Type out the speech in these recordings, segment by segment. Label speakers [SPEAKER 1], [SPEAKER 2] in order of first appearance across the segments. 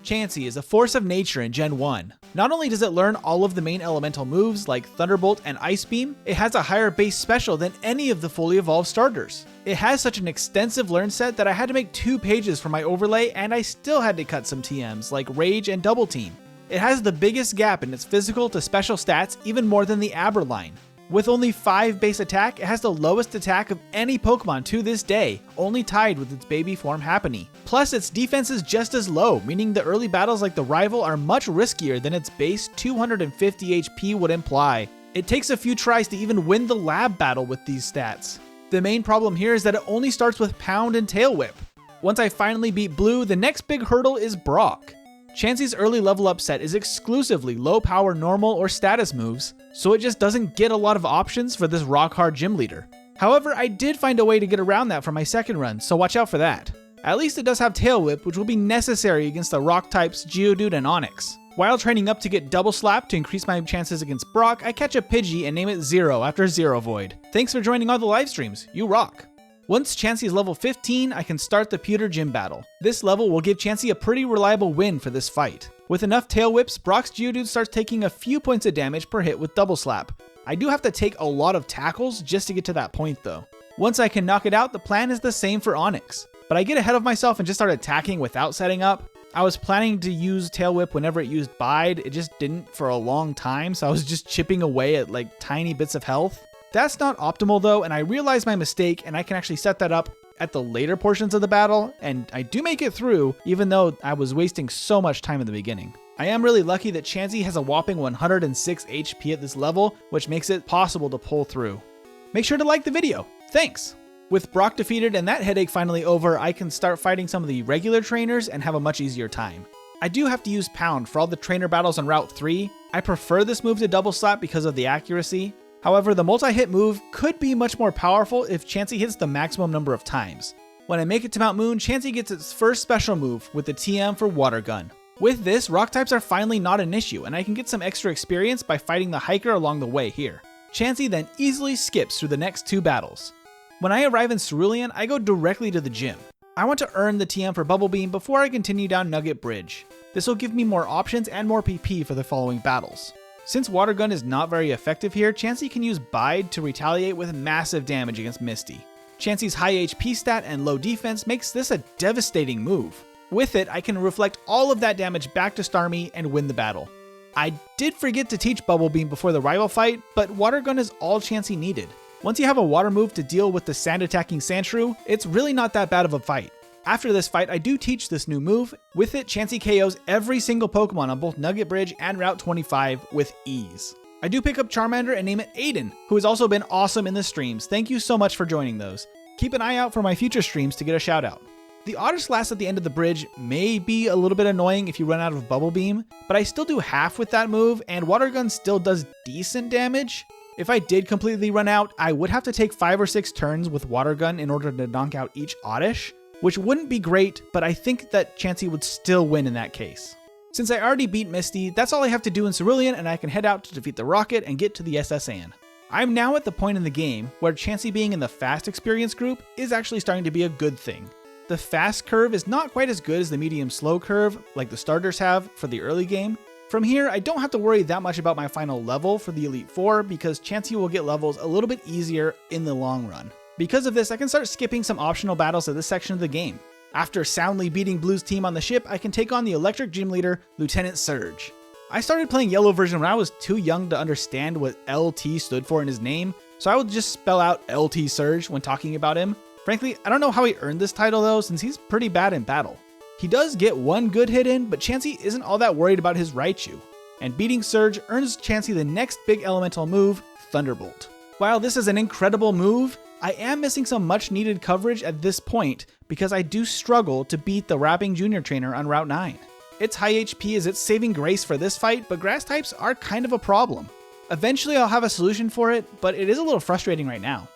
[SPEAKER 1] Chansey is a force of nature in Gen 1. Not only does it learn all of the main elemental moves like Thunderbolt and Ice Beam, it has a higher base special than any of the fully evolved starters. It has such an extensive learn set that I had to make 2 pages for my overlay, and I still had to cut some TMs like Rage and Double Team. It has the biggest gap in its physical to special stats, even more than the Aber line. With only 5 base attack, it has the lowest attack of any Pokemon to this day, only tied with its baby form Happiny. Plus, its defense is just as low, meaning the early battles like the rival are much riskier than its base 250 HP would imply. It takes a few tries to even win the lab battle with these stats. The main problem here is that it only starts with Pound and Tail Whip. Once I finally beat Blue, the next big hurdle is Brock. Chansey's early level up set is exclusively low power normal or status moves, so it just doesn't get a lot of options for this rock hard gym leader. However, I did find a way to get around that for my second run, so watch out for that. At least it does have Tail Whip, which will be necessary against the rock types Geodude and Onix. While training up to get Double Slap to increase my chances against Brock, I catch a Pidgey and name it Zero after Zero Void. Thanks for joining all the live streams, you rock! Once Chansey is level 15, I can start the Pewter Gym battle. This level will give Chansey a pretty reliable win for this fight. With enough Tail Whips, Brock's Geodude starts taking a few points of damage per hit with Double Slap. I do have to take a lot of tackles just to get to that point though. Once I can knock it out, the plan is the same for Onix. But I get ahead of myself and just start attacking without setting up. I was planning to use Tail Whip whenever it used Bide, it just didn't for a long time, so I was just chipping away at like tiny bits of health. That's not optimal though, and I realized my mistake, and I can actually set that up at the later portions of the battle, and I do make it through, even though I was wasting so much time in the beginning. I am really lucky that Chansey has a whopping 106 HP at this level, which makes it possible to pull through. Make sure to like the video. Thanks! With Brock defeated and that headache finally over, I can start fighting some of the regular trainers and have a much easier time. I do have to use Pound for all the trainer battles on Route 3. I prefer this move to Double Slap because of the accuracy. However, the multi-hit move could be much more powerful if Chansey hits the maximum number of times. When I make it to Mount Moon, Chansey gets its first special move with the TM for Water Gun. With this, rock types are finally not an issue, and I can get some extra experience by fighting the hiker along the way here. Chansey then easily skips through the next 2 battles. When I arrive in Cerulean, I go directly to the gym. I want to earn the TM for Bubble Beam before I continue down Nugget Bridge. This will give me more options and more PP for the following battles. Since Water Gun is not very effective here, Chansey can use Bide to retaliate with massive damage against Misty. Chansey's high HP stat and low defense makes this a devastating move. With it, I can reflect all of that damage back to Starmie and win the battle. I did forget to teach Bubble Beam before the rival fight, but Water Gun is all Chansey needed. Once you have a water move to deal with the sand attacking Sandshrew, it's really not that bad of a fight. After this fight, I do teach this new move. With it, Chansey KOs every single Pokemon on both Nugget Bridge and Route 25 with ease. I do pick up Charmander and name it Aiden, who has also been awesome in the streams. Thank you so much for joining those. Keep an eye out for my future streams to get a shout out. The Otter Slash at the end of the bridge may be a little bit annoying if you run out of Bubble Beam, but I still do half with that move, and Water Gun still does decent damage. If I did completely run out, I would have to take 5 or 6 turns with Water Gun in order to knock out each Oddish, which wouldn't be great, but I think that Chansey would still win in that case. Since I already beat Misty, that's all I have to do in Cerulean, and I can head out to defeat the Rocket and get to the SS Anne. I'm now at the point in the game where Chansey being in the fast experience group is actually starting to be a good thing. The fast curve is not quite as good as the medium slow curve like the starters have for the early game. From here, I don't have to worry that much about my final level for the Elite Four because Chansey will get levels a little bit easier in the long run. Because of this, I can start skipping some optional battles at this section of the game. After soundly beating Blue's team on the ship, I can take on the Electric Gym Leader, Lieutenant Surge. I started playing Yellow version when I was too young to understand what LT stood for in his name, so I would just spell out LT Surge when talking about him. Frankly, I don't know how he earned this title though, since he's pretty bad in battle. He does get one good hit in, but Chansey isn't all that worried about his Raichu. And beating Surge earns Chansey the next big elemental move, Thunderbolt. While this is an incredible move, I am missing some much needed coverage at this point because I do struggle to beat the Rapping Junior Trainer on Route 9. Its high HP is its saving grace for this fight, but grass types are kind of a problem. Eventually I'll have a solution for it, but it is a little frustrating right now.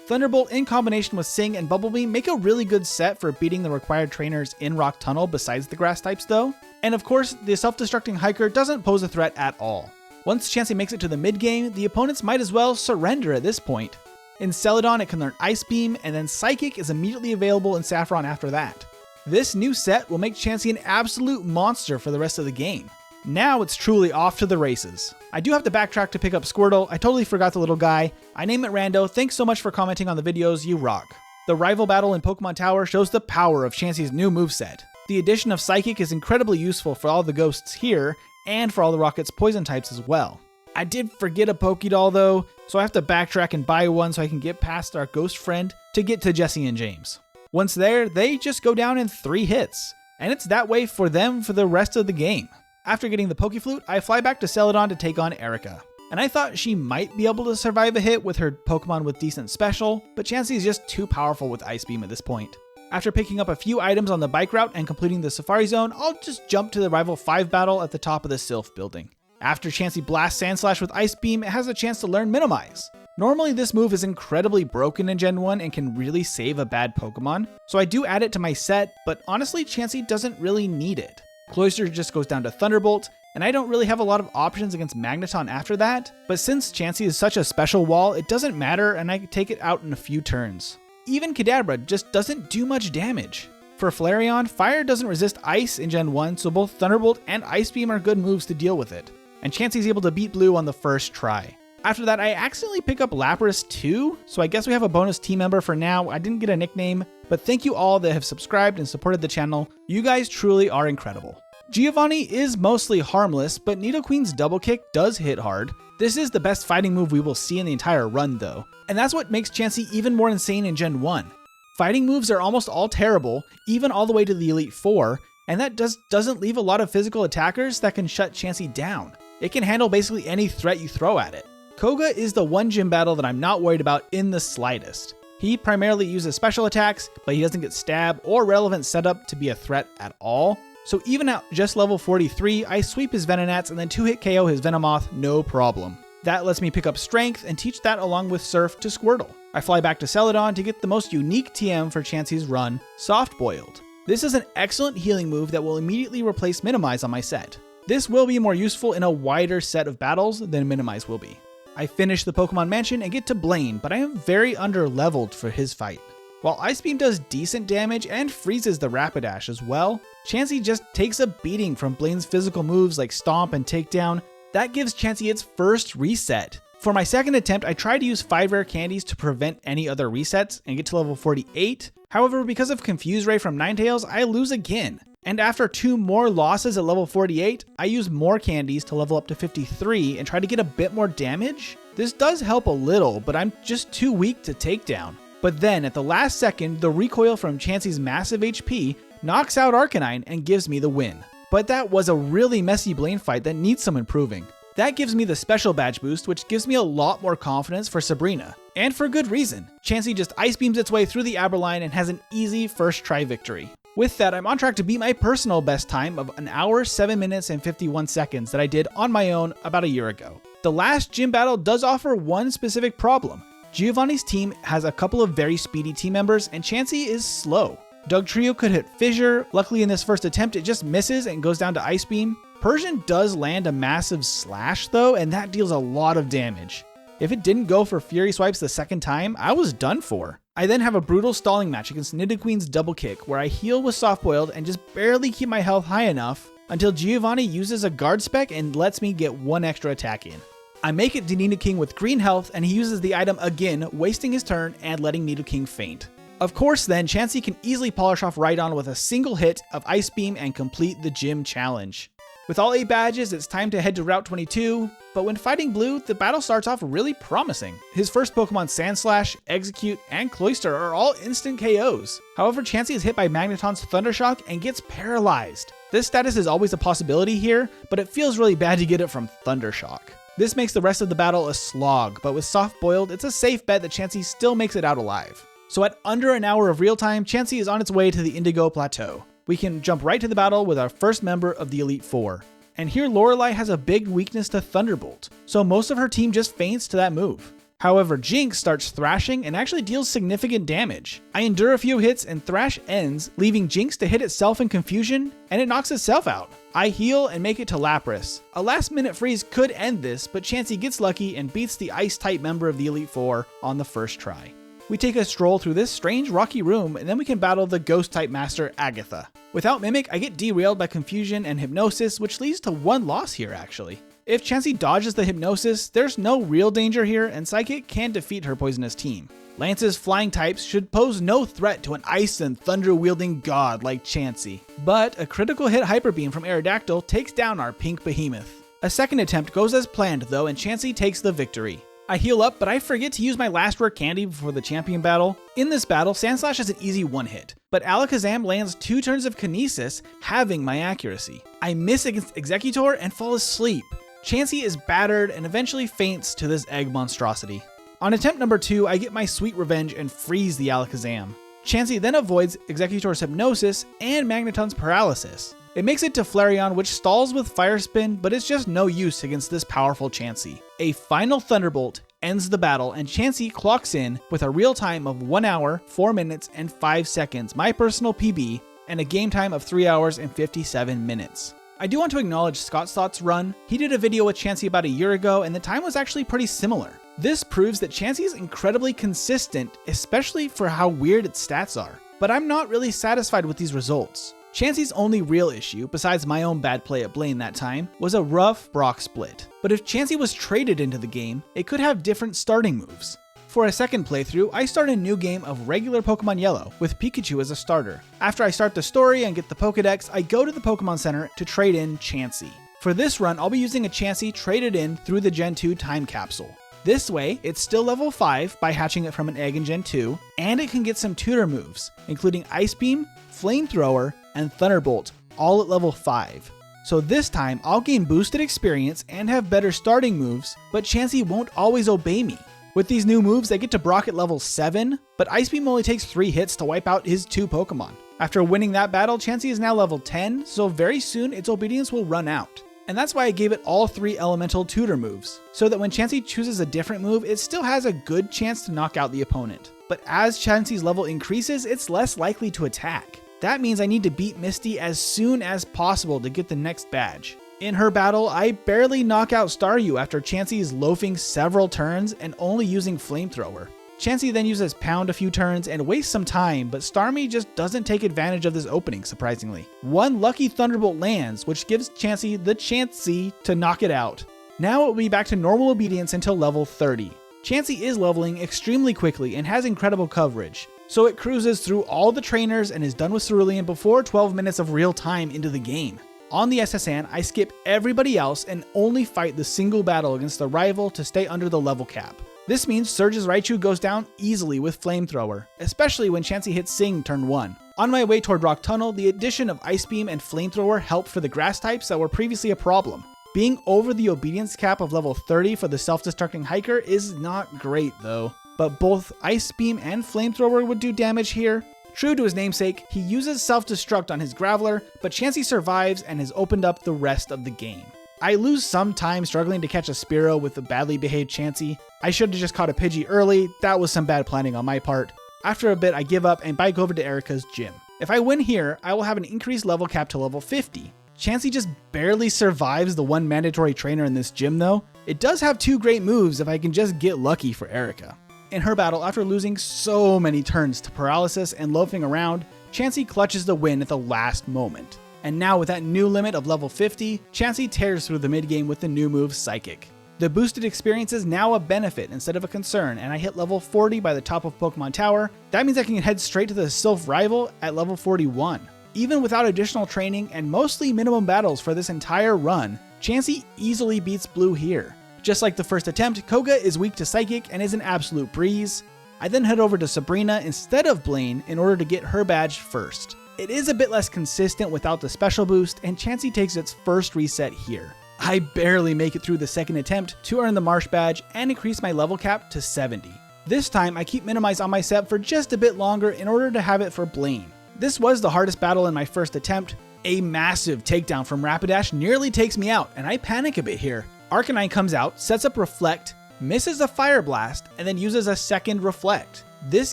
[SPEAKER 1] Thunderbolt in combination with Sing and Bubble Beam make a really good set for beating the required trainers in Rock Tunnel besides the grass types though. And of course, the self-destructing hiker doesn't pose a threat at all. Once Chansey makes it to the mid-game, the opponents might as well surrender at this point. In Celadon, it can learn Ice Beam, and then Psychic is immediately available in Saffron after that. This new set will make Chansey an absolute monster for the rest of the game. Now it's truly off to the races. I do have to backtrack to pick up Squirtle. I totally forgot the little guy. I name it Rando. Thanks so much for commenting on the videos. You rock. The rival battle in Pokemon Tower shows the power of Chansey's new moveset. The addition of Psychic is incredibly useful for all the ghosts here and for all the Rocket's poison types as well. I did forget a Pokédoll though, so I have to backtrack and buy one so I can get past our ghost friend to get to Jessie and James. Once there, they just go down in 3 hits, and it's that way for them for the rest of the game. After getting the Pokeflute, I fly back to Celadon to take on Erica. And I thought she might be able to survive a hit with her Pokemon with decent special, but Chansey is just too powerful with Ice Beam at this point. After picking up a few items on the bike route and completing the Safari Zone, I'll just jump to the Rival 5 battle at the top of the Sylph building. After Chansey blasts Sandslash with Ice Beam, it has a chance to learn Minimize. Normally this move is incredibly broken in Gen 1 and can really save a bad Pokemon, so I do add it to my set, but honestly Chansey doesn't really need it. Cloyster just goes down to Thunderbolt, and I don't really have a lot of options against Magneton after that, but since Chansey is such a special wall, it doesn't matter and I can take it out in a few turns. Even Kadabra just doesn't do much damage. For Flareon, Fire doesn't resist Ice in Gen 1, so both Thunderbolt and Ice Beam are good moves to deal with it, and Chansey's able to beat Blue on the first try. After that, I accidentally pick up Lapras too, so I guess we have a bonus team member for now. I didn't get a nickname, but thank you all that have subscribed and supported the channel. You guys truly are incredible. Giovanni is mostly harmless, but Nidoqueen's double kick does hit hard. This is the best fighting move we will see in the entire run though, and that's what makes Chansey even more insane in Gen 1. Fighting moves are almost all terrible, even all the way to the Elite Four, and that doesn't leave a lot of physical attackers that can shut Chansey down. It can handle basically any threat you throw at it. Koga is the one gym battle that I'm not worried about in the slightest. He primarily uses special attacks, but he doesn't get stab or relevant setup to be a threat at all. So even at just level 43, I sweep his Venonats and then 2-hit KO his Venomoth, no problem. That lets me pick up Strength and teach that along with Surf to Squirtle. I fly back to Celadon to get the most unique TM for Chansey's run, Soft Boiled. This is an excellent healing move that will immediately replace Minimize on my set. This will be more useful in a wider set of battles than Minimize will be. I finish the Pokemon Mansion and get to Blaine, but I am very under-leveled for his fight. While Ice Beam does decent damage and freezes the Rapidash as well, Chansey just takes a beating from Blaine's physical moves like Stomp and Takedown. That gives Chansey its first reset. For my second attempt, I tried to use 5 rare candies to prevent any other resets and get to level 48. However, because of Confuse Ray from Ninetales, I lose again. And after 2 more losses at level 48, I use more candies to level up to 53 and try to get a bit more damage. This does help a little, but I'm just too weak to take down. But then at the last second, the recoil from Chansey's massive HP knocks out Arcanine and gives me the win. But that was a really messy Blaine fight that needs some improving. That gives me the special badge boost, which gives me a lot more confidence for Sabrina. And for good reason. Chansey just Ice Beams its way through the Aberline and has an easy first try victory. With that, I'm on track to beat my personal best time of 1 hour, 7 minutes, and 51 seconds that I did on my own about a year ago. The last gym battle does offer one specific problem. Giovanni's team has a couple of very speedy team members, and Chansey is slow. Dugtrio could hit Fissure. Luckily in this first attempt, it just misses and goes down to Ice Beam. Persian does land a massive Slash though, and that deals a lot of damage. If it didn't go for Fury Swipes the second time, I was done for. I then have a brutal stalling match against Nidoqueen's double kick where I heal with Soft Boiled and just barely keep my health high enough until Giovanni uses a guard spec and lets me get 1 extra attack in. I make it to Nidoking with green health and he uses the item again, wasting his turn and letting Nidoking faint. Of course then, Chansey can easily polish off Rhydon with a single hit of Ice Beam and complete the gym challenge. With all 8 badges, it's time to head to Route 22, but when fighting Blue, the battle starts off really promising. His first Pokemon Sandslash, Execute, and Cloyster are all instant KOs. However, Chansey is hit by Magneton's Thundershock and gets paralyzed. This status is always a possibility here, but it feels really bad to get it from Thundershock. This makes the rest of the battle a slog, but with Soft Boiled, it's a safe bet that Chansey still makes it out alive. So at under an hour of real time, Chansey is on its way to the Indigo Plateau. We can jump right to the battle with our first member of the Elite Four. And here Lorelei has a big weakness to Thunderbolt, so most of her team just faints to that move. However, Jinx starts thrashing and actually deals significant damage. I endure a few hits and Thrash ends, leaving Jinx to hit itself in confusion, and it knocks itself out. I heal and make it to Lapras. A last minute freeze could end this, but Chansey gets lucky and beats the Ice-type member of the Elite Four on the first try. We take a stroll through this strange rocky room, and then we can battle the ghost-type master Agatha. Without Mimic, I get derailed by Confusion and Hypnosis, which leads to one loss here actually. If Chansey dodges the Hypnosis, there's no real danger here, and Psychic can defeat her poisonous team. Lance's flying types should pose no threat to an ice and thunder wielding god like Chansey. But a critical hit Hyper Beam from Aerodactyl takes down our pink behemoth. A second attempt goes as planned though, and Chansey takes the victory. I heal up, but I forget to use my last rare candy before the champion battle. In this battle, Sandslash is an easy one hit, but Alakazam lands 2 turns of Kinesis, halving my accuracy. I miss against Executor and fall asleep. Chansey is battered and eventually faints to this egg monstrosity. On attempt number 2, I get my sweet revenge and freeze the Alakazam. Chansey then avoids Executor's Hypnosis and Magneton's Paralysis. It makes it to Flareon, which stalls with Fire Spin, but it's just no use against this powerful Chansey. A final Thunderbolt ends the battle, and Chansey clocks in with a real time of 1 hour, 4 minutes, and 5 seconds, my personal PB, and a game time of 3 hours and 57 minutes. I do want to acknowledge Scott's Thoughts Run. He did a video with Chansey about a year ago, and the time was actually pretty similar. This proves that Chansey is incredibly consistent, especially for how weird its stats are. But I'm not really satisfied with these results. Chansey's only real issue, besides my own bad play at Blaine that time, was a rough Brock split. But if Chansey was traded into the game, it could have different starting moves. For a second playthrough, I start a new game of regular Pokemon Yellow, with Pikachu as a starter. After I start the story and get the Pokedex, I go to the Pokemon Center to trade in Chansey. For this run, I'll be using a Chansey traded in through the Gen 2 time capsule. This way, it's still level 5 by hatching it from an egg in Gen 2, and it can get some tutor moves, including Ice Beam, Flamethrower, and Thunderbolt, all at level 5. So this time, I'll gain boosted experience and have better starting moves, but Chansey won't always obey me. With these new moves, I get to Brock at level 7, but Ice Beam only takes 3 hits to wipe out his 2 Pokemon. After winning that battle, Chansey is now level 10, so very soon its obedience will run out. And that's why I gave it all 3 elemental tutor moves, so that when Chansey chooses a different move, it still has a good chance to knock out the opponent. But as Chansey's level increases, it's less likely to attack. That means I need to beat Misty as soon as possible to get the next badge. In her battle, I barely knock out Staryu after Chansey is loafing several turns and only using Flamethrower. Chansey then uses Pound a few turns and wastes some time, but Starmie just doesn't take advantage of this opening, surprisingly. One lucky Thunderbolt lands, which gives Chansey the Chansey to knock it out. Now it will be back to normal obedience until level 30. Chansey is leveling extremely quickly and has incredible coverage, so it cruises through all the trainers and is done with Cerulean before 12 minutes of real time into the game. On the SSN, I skip everybody else and only fight the single battle against the rival to stay under the level cap. This means Surge's Raichu goes down easily with Flamethrower, especially when Chansey hits Sing turn 1. On my way toward Rock Tunnel, the addition of Ice Beam and Flamethrower helped for the grass types that were previously a problem. Being over the obedience cap of level 30 for the self-destructing hiker is not great though, but both Ice Beam and Flamethrower would do damage here. True to his namesake, he uses self-destruct on his Graveler, but Chansey survives and has opened up the rest of the game. I lose some time struggling to catch a Spearow with a badly behaved Chansey. I should have just caught a Pidgey early, that was some bad planning on my part. After a bit, I give up and bike over to Erica's gym. If I win here, I will have an increased level cap to level 50. Chansey just barely survives the one mandatory trainer in this gym though. It does have 2 great moves if I can just get lucky for Erica. In her battle, after losing so many turns to Paralysis and loafing around, Chansey clutches the win at the last moment. And now with that new limit of level 50, Chansey tears through the mid-game with the new move Psychic. The boosted experience is now a benefit instead of a concern, and I hit level 40 by the top of Pokemon Tower. That means I can head straight to the Sylph rival at level 41. Even without additional training and mostly minimum battles for this entire run, Chansey easily beats Blue here. Just like the first attempt, Koga is weak to Psychic and is an absolute breeze. I then head over to Sabrina instead of Blaine in order to get her badge first. It is a bit less consistent without the special boost, and Chansey takes its first reset here. I barely make it through the second attempt to earn the Marsh badge and increase my level cap to 70. This time I keep Minimize on my set for just a bit longer in order to have it for Blaine. This was the hardest battle in my first attempt. A massive takedown from Rapidash nearly takes me out, and I panic a bit here. Arcanine comes out, sets up Reflect, misses a Fire Blast, and then uses a second Reflect. This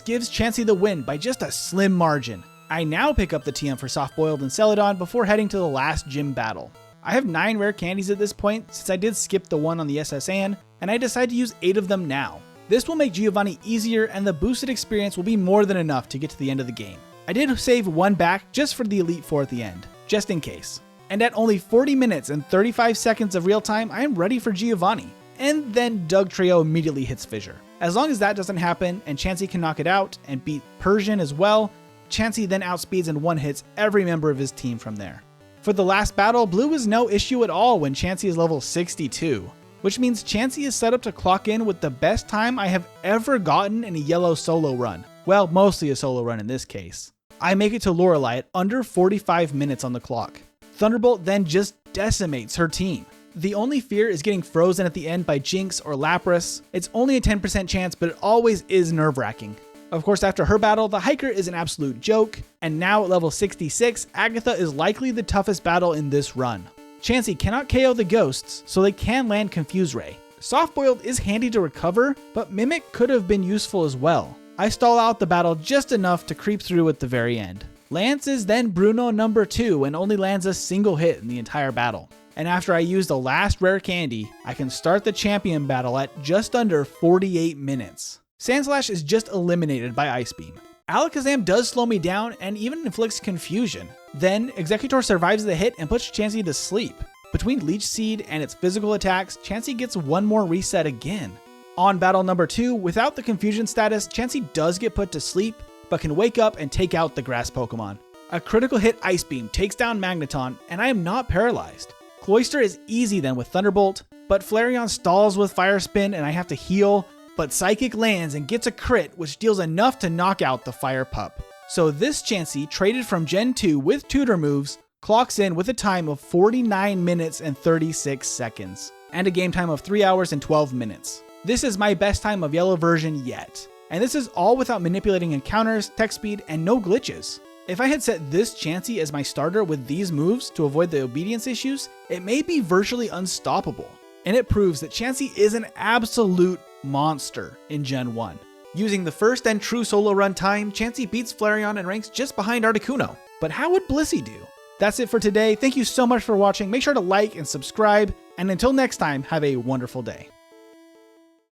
[SPEAKER 1] gives Chansey the win by just a slim margin. I now pick up the TM for Soft Boiled and Celadon before heading to the last gym battle. I have 9 rare candies at this point since I did skip the one on the SSN, and I decide to use 8 of them now. This will make Giovanni easier, and the boosted experience will be more than enough to get to the end of the game. I did save one back just for the Elite Four at the end, just in case. And at only 40 minutes and 35 seconds of real time, I am ready for Giovanni. And then Dugtrio immediately hits Fissure. As long as that doesn't happen, and Chansey can knock it out and beat Persian as well, Chansey then outspeeds and one-hits every member of his team from there. For the last battle, blue is no issue at all when Chansey is level 62, which means Chansey is set up to clock in with the best time I have ever gotten in a yellow solo run. Well, mostly a solo run in this case. I make it to Lorelei at under 45 minutes on the clock. Thunderbolt then just decimates her team. The only fear is getting frozen at the end by Jinx or Lapras. It's only a 10% chance, but it always is nerve-wracking. Of course, after her battle, the Hiker is an absolute joke, and now at level 66, Agatha is likely the toughest battle in this run. Chansey cannot KO the ghosts, so they can land Confuse Ray. Soft-boiled is handy to recover, but Mimic could have been useful as well. I stall out the battle just enough to creep through at the very end. Lance is then Bruno number 2 and only lands a single hit in the entire battle. And after I use the last rare candy, I can start the champion battle at just under 48 minutes. Sandslash is just eliminated by Ice Beam. Alakazam does slow me down and even inflicts confusion. Then, Executor survives the hit and puts Chansey to sleep. Between Leech Seed and its physical attacks, Chansey gets one more reset again. On battle number 2, without the confusion status, Chansey does get put to sleep, but can wake up and take out the grass Pokemon. A critical hit Ice Beam takes down Magneton, and I am not paralyzed. Cloyster is easy then with Thunderbolt, but Flareon stalls with Fire Spin and I have to heal, but Psychic lands and gets a crit, which deals enough to knock out the Fire Pup. So this Chansey, traded from Gen 2 with tutor moves, clocks in with a time of 49 minutes and 36 seconds, and a game time of 3 hours and 12 minutes. This is my best time of yellow version yet, and this is all without manipulating encounters, tech speed, and no glitches. If I had set this Chansey as my starter with these moves to avoid the obedience issues, it may be virtually unstoppable. And it proves that Chansey is an absolute monster in Gen 1. Using the first and true solo run time, Chansey beats Flareon and ranks just behind Articuno. But how would Blissey do? That's it for today. Thank you so much for watching. Make sure to like and subscribe. And until next time, have a wonderful day.